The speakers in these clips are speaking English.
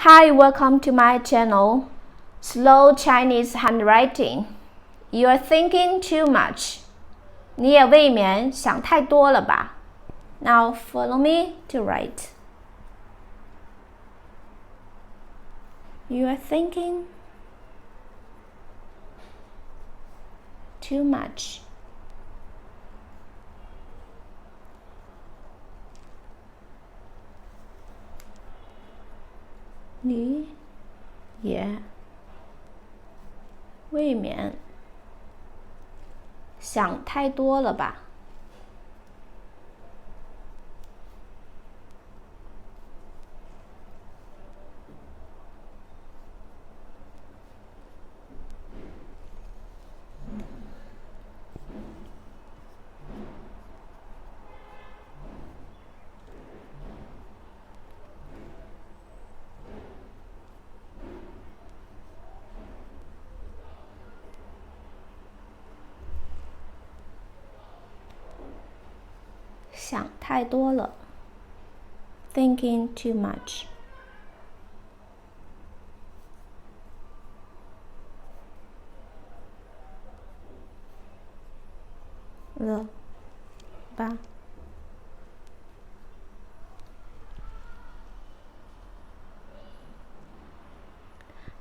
Hi, welcome to my channel, Slow Chinese Handwriting. You're thinking too much. 你也未免想太多了吧 Now follow me to write. You're thinking too much.你也未免想太多了吧想太多了 Thinking too much. 了吧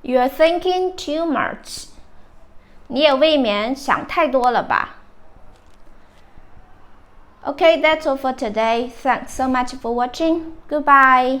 You're thinking too much. 你也未免想太多了吧 Okay, that's all for today. Thanks so much for watching. Goodbye.